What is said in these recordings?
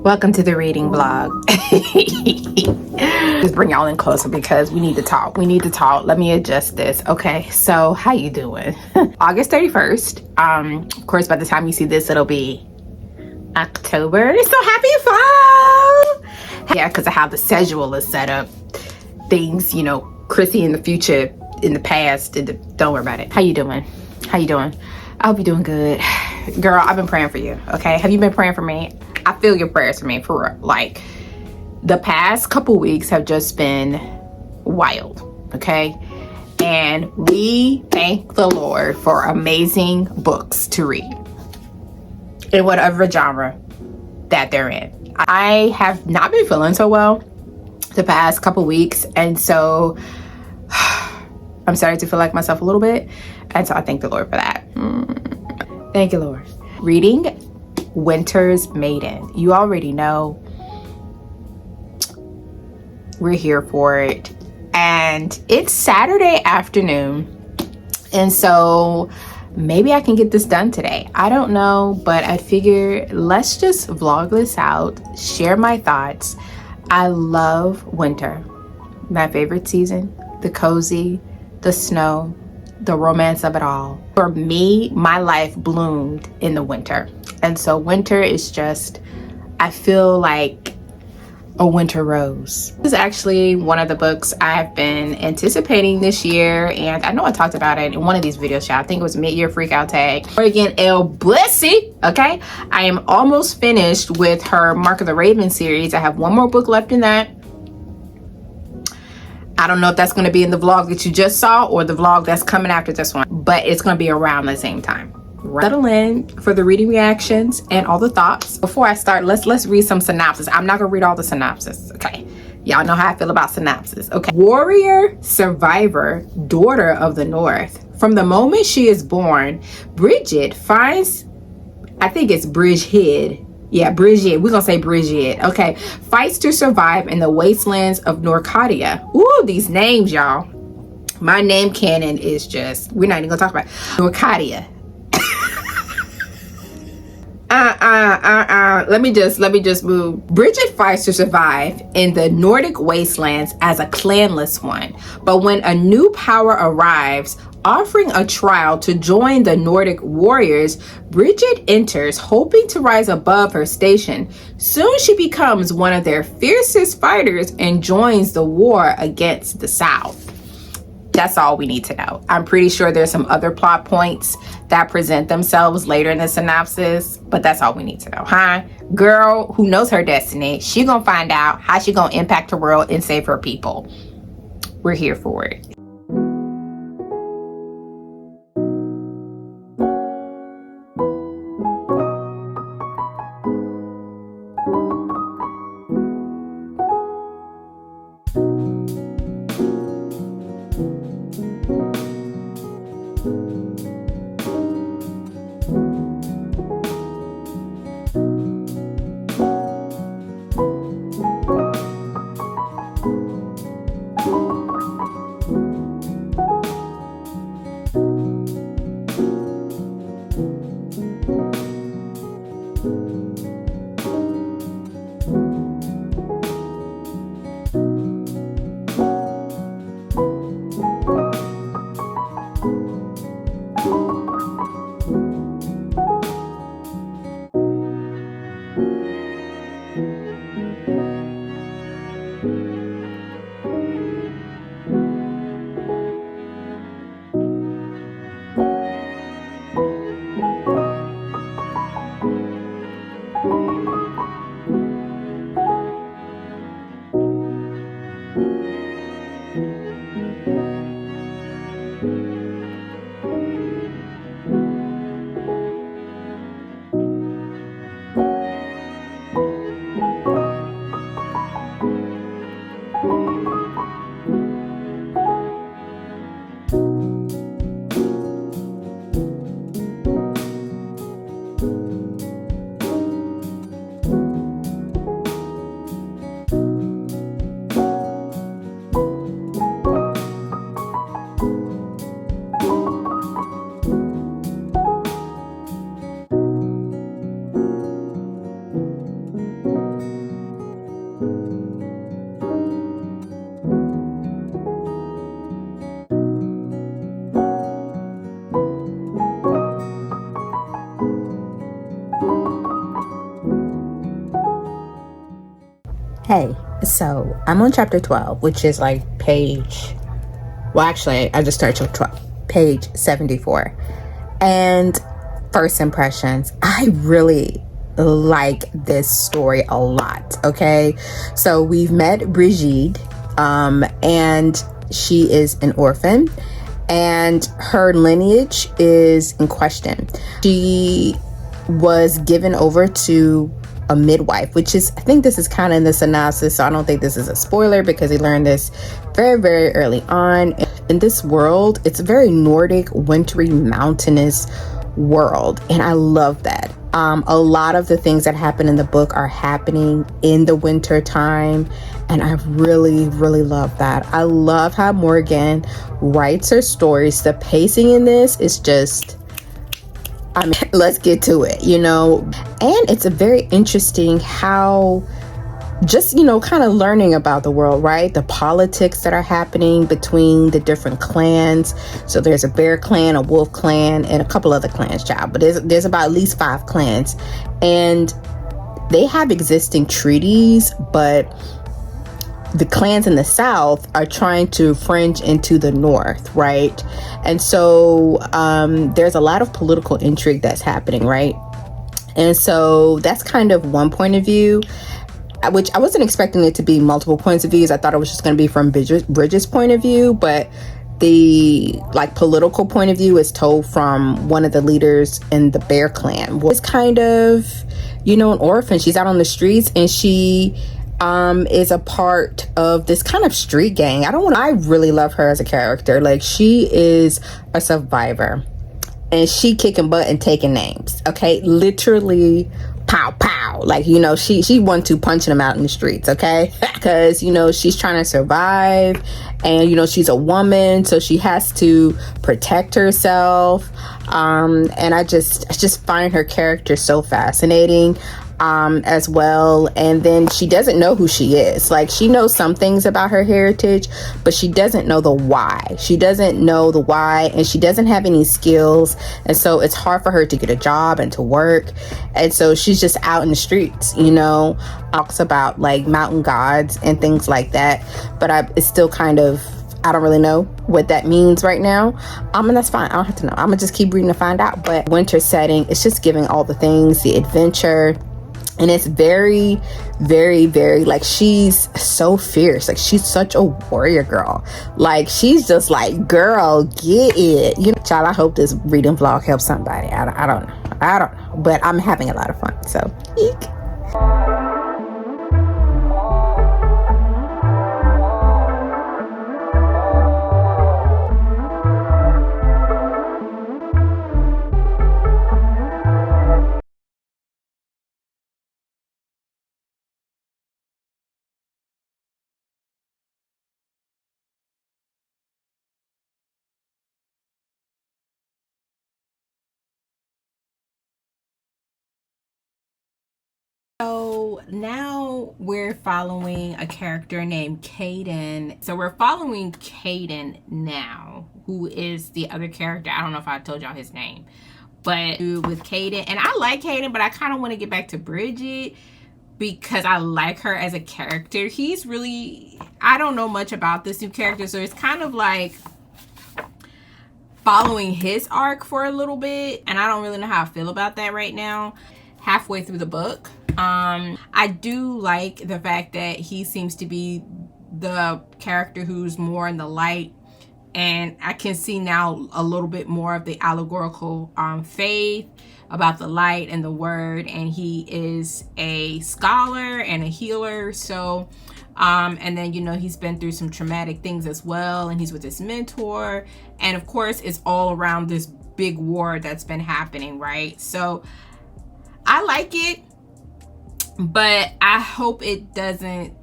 Welcome to the reading vlog. Just bring y'all in closer because we need to talk. Let me adjust this. Okay, so how you doing? August 31st. Of course, by the time you see this, it'll be October. So happy fall! Yeah, because of how the schedule is set up. Things, you know, Chrissie in the future, in the past, don't worry about it. How you doing? I hope you're doing good. Girl, I've been praying for you, okay? Have you been praying for me? I feel your prayers for me, for real. Like, the past couple weeks have just been wild, okay? And we thank the Lord for amazing books to read in whatever genre that they're in. I have not been feeling so well the past couple weeks, and so I'm starting to feel like myself a little bit, and so I thank the Lord for that. Thank you, Lord. Reading Winter's Maiden. You already know we're here for it, and it's Saturday afternoon, and so maybe I can get this done today. I don't know, but I figure let's just vlog this out, share my thoughts. I love winter, my favorite season. The cozy, the snow, the romance of it all. For me, my life bloomed in the winter. And so winter is just, I feel like a winter rose. This is actually one of the books I've been anticipating this year. And I know I talked about it in one of these videos, y'all. I think it was Mid-Year Freakout Tag. Oregon L. Busse, okay? I am almost finished with her Mark of the Raven series. I have one more book left in that. I don't know if that's going to be in the vlog that you just saw or the vlog that's coming after this one, but it's going to be around the same time. Settle in for the reading reactions and all the thoughts. Before I start, let's read some synopsis. I'm not gonna read all the synopsis, okay? Y'all know how I feel about synopsis, okay? Warrior survivor, daughter of the North. From the moment she is born, Bridget finds, I think it's Bridget. Yeah, Bridget, we're gonna say Bridget, okay? Fights to survive in the wastelands of Norcadia. Ooh, these names, y'all. My name canon is just, we're not even gonna talk about Norcadia. Let me just move. Bridget fights to survive in the Nordic wastelands as a clanless one. But when a new power arrives, offering a trial to join the Nordic warriors, Bridget enters, hoping to rise above her station. Soon she becomes one of their fiercest fighters and joins the war against the South. That's all we need to know. I'm pretty sure there's some other plot points that present themselves later in the synopsis, but that's all we need to know, huh? Girl who knows her destiny, she gonna find out how she gonna impact her world and save her people. We're here for it. Hey, so I'm on chapter 12, which is like page, well, actually, I just started chapter 12, page 74. And first impressions, I really like this story a lot, okay? So we've met Brigitte, and she is an orphan, and her lineage is in question. She was given over to a midwife, which is, I think this is kind of in the synopsis, so I don't think this is a spoiler because he learned this very, very early on. In this world, it's a very Nordic, wintry, mountainous world, and I love that. A lot of the things that happen in the book are happening in the winter time, and I really, really love that. I love how Morgan writes her stories. The pacing in this is just, I mean, let's get to it, you know? And it's a very interesting how just, you know, kind of learning about the world, right? The politics that are happening between the different clans. So there's a bear clan, a wolf clan, and a couple other clans, child. But there's about at least 5 clans. And they have existing treaties, but the clans in the south are trying to fringe into the north, right? And so there's a lot of political intrigue that's happening, right? And so that's kind of one point of view, which I wasn't expecting it to be multiple points of views. I thought it was just going to be from Bridget's point of view, but the like political point of view is told from one of the leaders in the Bear Clan. It's kind of, you know, an orphan. She's out on the streets, and she is a part of this kind of street gang. I really love her as a character. Like, she is a survivor, and she kicking butt and taking names. Okay, literally pow pow. Like, you know, she 1-2 punching them out in the streets, okay? Because, you know, she's trying to survive, and, you know, she's a woman, so she has to protect herself. And I just find her character so fascinating, as well. And then she doesn't know who she is. Like, she knows some things about her heritage, but she doesn't know the why. She doesn't know the why, and she doesn't have any skills. And so it's hard for her to get a job and to work. And so she's just out in the streets, you know, talks about like mountain gods and things like that. But it's still kind of, I don't really know what that means right now. And that's fine. I don't have to know. I'm gonna just keep reading to find out. But winter setting, it's just giving all the things, the adventure. And it's very, very, very, like, she's so fierce. Like, she's such a warrior girl. Like, she's just like, girl, get it. You know, child, I hope this reading vlog helps somebody. I don't know. But I'm having a lot of fun. So, eek. So now we're following a character named Caden. So we're following Caden now, who is the other character. I don't know if I told y'all his name, but with Caden, and I like Caden, but I kind of want to get back to Bridget because I like her as a character. He's really, I don't know much about this new character, so it's kind of like following his arc for a little bit, and I don't really know how I feel about that right now. Halfway through the book, I do like the fact that he seems to be the character who's more in the light, and I can see now a little bit more of the allegorical faith about the light and the word, and he is a scholar and a healer. So and then, you know, he's been through some traumatic things as well, and he's with his mentor, and of course it's all around this big war that's been happening, right? So I like it, but I hope it doesn't.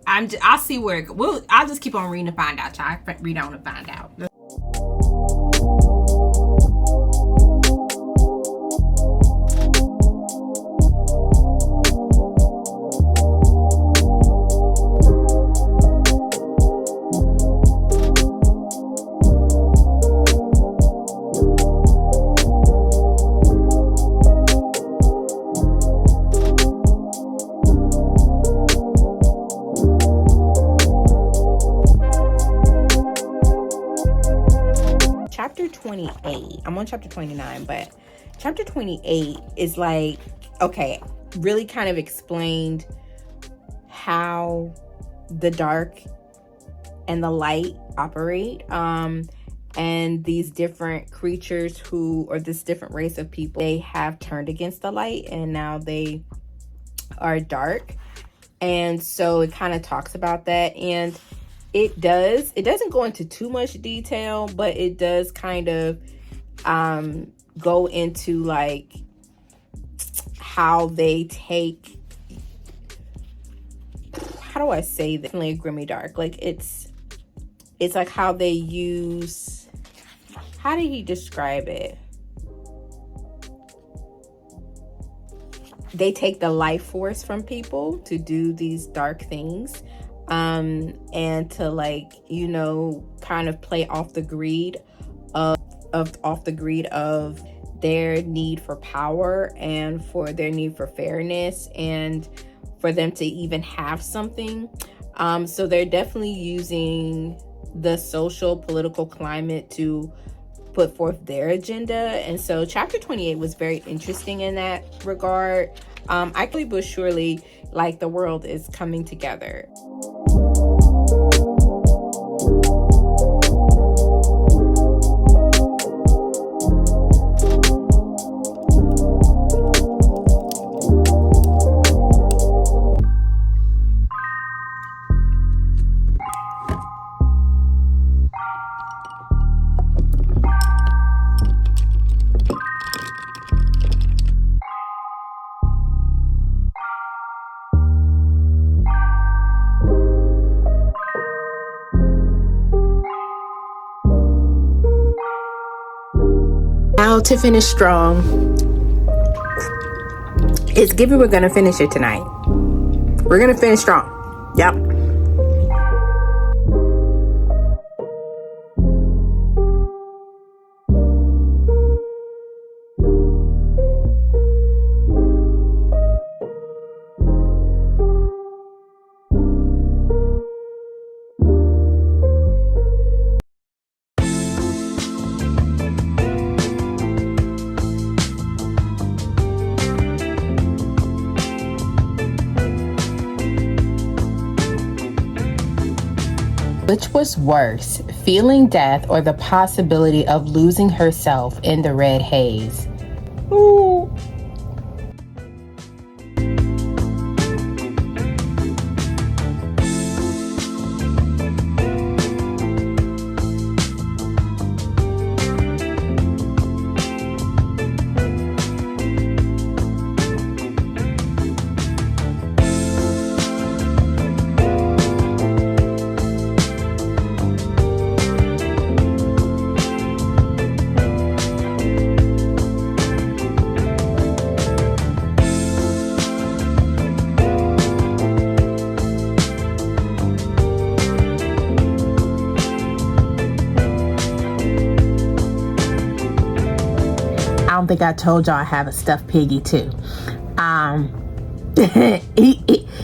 I'll see where it will. I'll just keep on reading to find out, y'all. Read on to find out. 28, I'm on chapter 29, but chapter 28 is like, okay, really kind of explained how the dark and the light operate, and these different creatures or this different race of people, they have turned against the light and now they are dark. And so it kind of talks about that, and it doesn't go into too much detail, but it does kind of go into like how they take, how do I say that? Definitely a grimy dark. Like it's like how they use, how did he describe it? They take the life force from people to do these dark things, and to, like, you know, kind of play off the greed of their need for power and for their need for fairness and for them to even have something. So they're definitely using the social political climate to put forth their agenda. And so chapter 28 was very interesting in that regard. I believe but surely, like, the world is coming together. Now to finish strong, it's given we're gonna finish it tonight. We're gonna finish strong. Yep. Which was worse, feeling death or the possibility of losing herself in the red haze? Ooh. I don't think I told y'all I have a stuffed piggy too.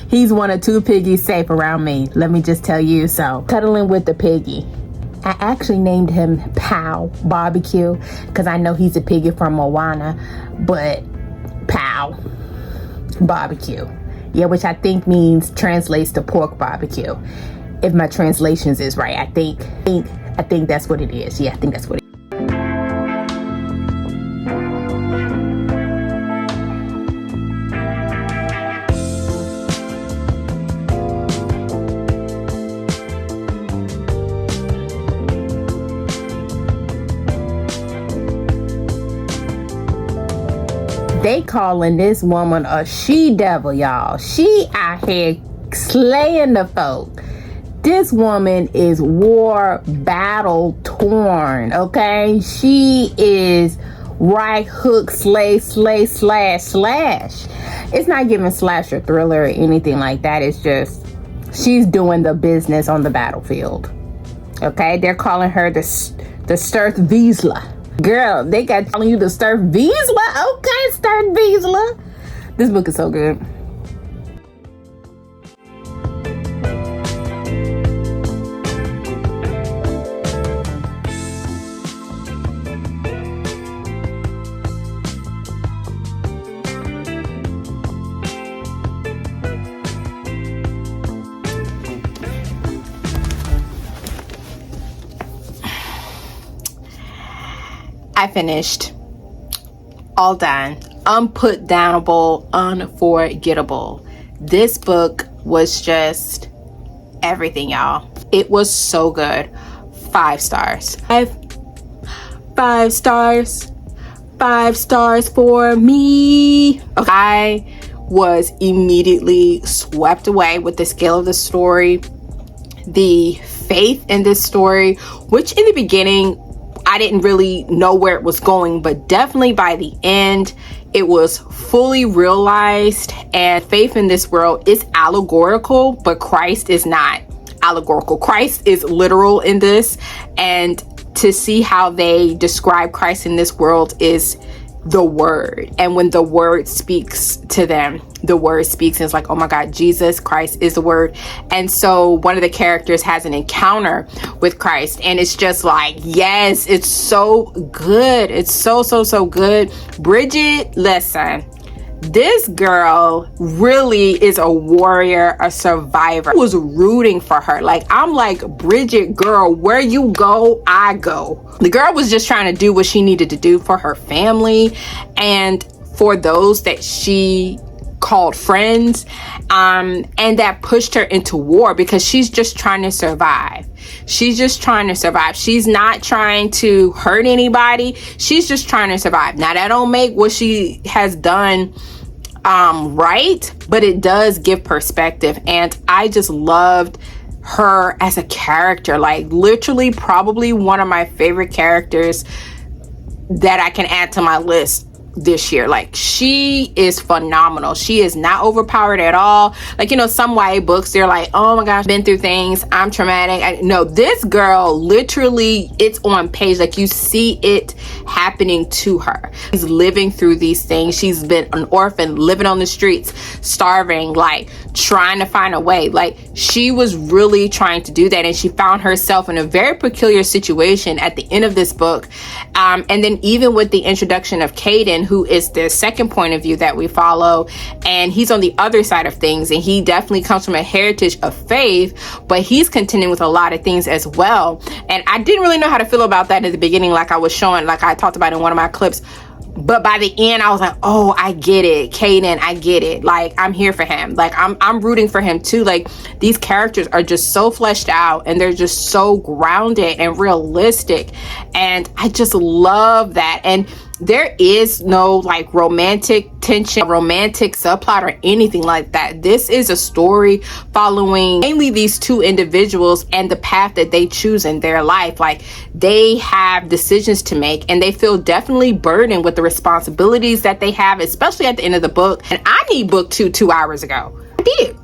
He's one of two piggies safe around me. Let me just tell you. So, cuddling with the piggy. I actually named him Pow Barbecue because I know he's a piggy from Moana, but Pow Barbecue. Yeah, which I think translates to pork barbecue. If my translations is right, I think that's what it is. Yeah, I think that's what it is. They calling this woman a she-devil, y'all. She out here slaying the folk. This woman is war battle torn, okay? She is right hook, slay, slash. It's not giving slasher thriller or anything like that. It's just she's doing the business on the battlefield, okay? They're calling her the Sturth Wiesla. Girl, they got telling you the Sturth Wiesla? Okay, Sturth Wiesla. This book is so good. I finished. All done. Unputdownable, unforgettable. This book was just everything, y'all. It was so good. 5 stars. 5 stars. 5 stars for me. Okay. I was immediately swept away with the scale of the story, the faith in this story, which in the beginning I didn't really know where it was going, but definitely by the end it was fully realized. And faith in this world is allegorical, but Christ is not allegorical. Christ is literal in this, and to see how they describe Christ in this world is the word. And when the word speaks to them, the word speaks, and it's like, oh my God, Jesus Christ is the word. And so one of the characters has an encounter with Christ, and it's just like, yes, it's so good. It's so good. Bridget, listen, this girl really is a warrior, a survivor. I was rooting for her. Like, I'm like, Bridget, girl, where you go, I go. The girl was just trying to do what she needed to do for her family and for those that she called friends, and that pushed her into war, because she's just trying to survive. She's just trying to survive. She's not trying to hurt anybody. She's just trying to survive. Now, that don't make what she has done right, but it does give perspective. And I just loved her as a character. Like, literally probably one of my favorite characters that I can add to my list this year. Like, she is phenomenal. She is not overpowered at all. Like, you know, some YA books, they're like, oh my gosh, been through things, I'm traumatic. No, this girl, literally, it's on page. Like, you see it happening to her. She's living through these things. She's been an orphan, living on the streets, starving, like trying to find a way. Like, she was really trying to do that, and she found herself in a very peculiar situation at the end of this book. And then even with the introduction of Caden, who is the second point of view that we follow, and he's on the other side of things, and he definitely comes from a heritage of faith, but he's contending with a lot of things as well. And I didn't really know how to feel about that at the beginning, like I was showing, like I talked about in one of my clips. But by the end, I was like, oh, I get it. Caden, I get it. Like, I'm here for him. Like, I'm rooting for him too. Like, these characters are just so fleshed out, and they're just so grounded and realistic. And I just love that. And there is no like romantic tension, romantic subplot, or anything like that. This is a story following mainly these two individuals and the path that they choose in their life. Like, they have decisions to make, and they feel definitely burdened with the responsibilities that they have, especially at the end of the book. And I need book 2 hours ago. I did.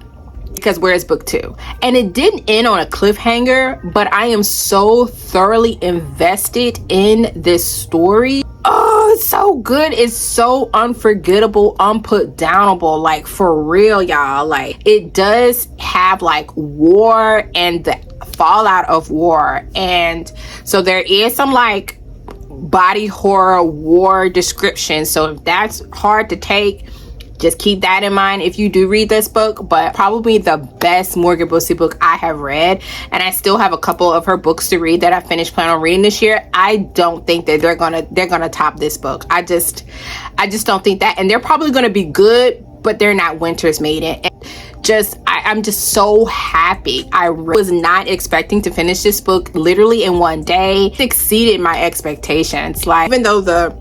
Because where's book 2? And it didn't end on a cliffhanger, but I am so thoroughly invested in this story. Oh, it's so good. It's so unforgettable, unputdownable. Like, for real, y'all. Like, it does have like war and the fallout of war. And so there is some like body horror war description. So if that's hard to take, just keep that in mind if you do read this book. But probably the best Morgan Busse book I have read, and I still have a couple of her books to read that I finished planning on reading this year. I don't think that they're gonna top this book. I just don't think that. And they're probably gonna be good, but they're not Winter's Maiden. And I'm just so happy. I was not expecting to finish this book literally in one day. It exceeded my expectations. Like, even though the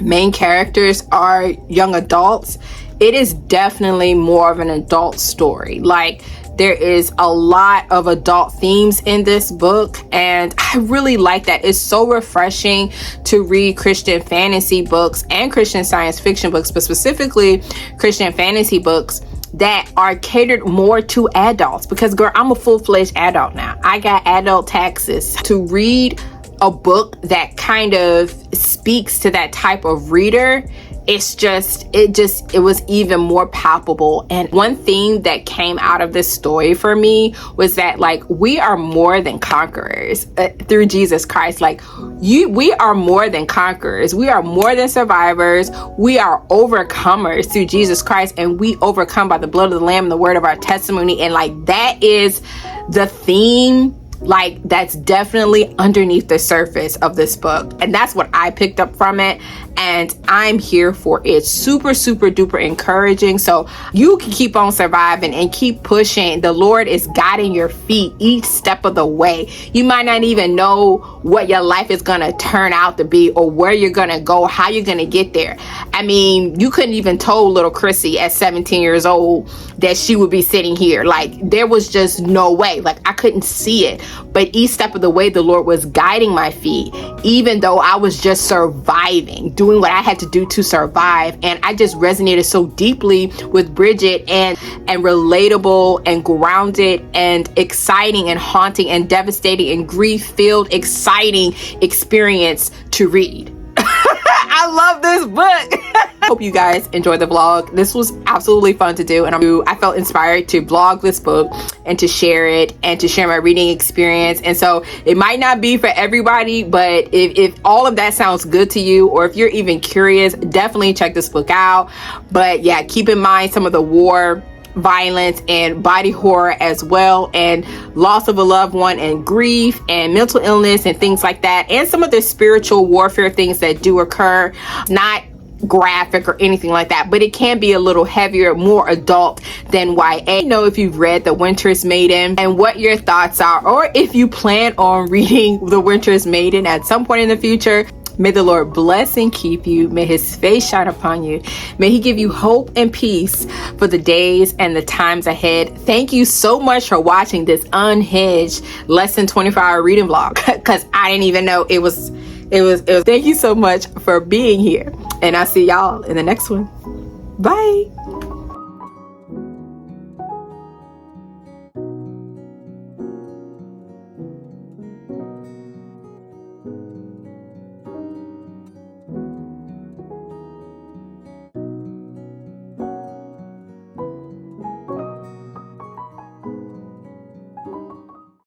main characters are young adults, it is definitely more of an adult story. Like, there is a lot of adult themes in this book, and I really like that. It's so refreshing to read Christian fantasy books and Christian science fiction books, but specifically Christian fantasy books that are catered more to adults, because girl, I'm a full-fledged adult now. I got adult taxes. To read a book that kind of speaks to that type of reader, it was even more palpable. And one thing that came out of this story for me was that, like, we are more than conquerors through Jesus Christ. Like, we are more than conquerors. We are more than survivors. We are overcomers through Jesus Christ, and we overcome by the blood of the Lamb and the word of our testimony. And like, that is the theme Like, that's definitely underneath the surface of this book. And that's what I picked up from it. And I'm here for it. Super, super duper encouraging. So you can keep on surviving and keep pushing. The Lord is guiding your feet each step of the way. You might not even know what your life is going to turn out to be, or where you're going to go, how you're going to get there. I mean, you couldn't even told little Chrissie at 17 years old that she would be sitting here. Like, there was just no way. Like, I couldn't see it. But each step of the way, the Lord was guiding my feet, even though I was just surviving, doing what I had to do to survive. And I just resonated so deeply with Bridget, and relatable and grounded and exciting and haunting and devastating and grief-filled, exciting experience to read. I love this book. Hope you guys enjoyed the vlog. This was absolutely fun to do, and I felt inspired to vlog this book and to share it and to share my reading experience. And so it might not be for everybody, but if all of that sounds good to you, or if you're even curious, definitely check this book out. But yeah, keep in mind some of the war, violence, and body horror as well, and loss of a loved one, and grief, and mental illness, and things like that, and some of the spiritual warfare things that do occur. Not graphic or anything like that, but it can be a little heavier, more adult than YA. Know if you've read The Winter's Maiden and what your thoughts are, or if you plan on reading The Winter's Maiden at some point in the future. May the Lord bless and keep you. May his face shine upon you. May he give you hope and peace for the days and the times ahead. Thank you so much for watching this unhinged less than 24-hour reading vlog, because I didn't even know it was. Thank you so much for being here, and I'll see y'all in the next one. Bye.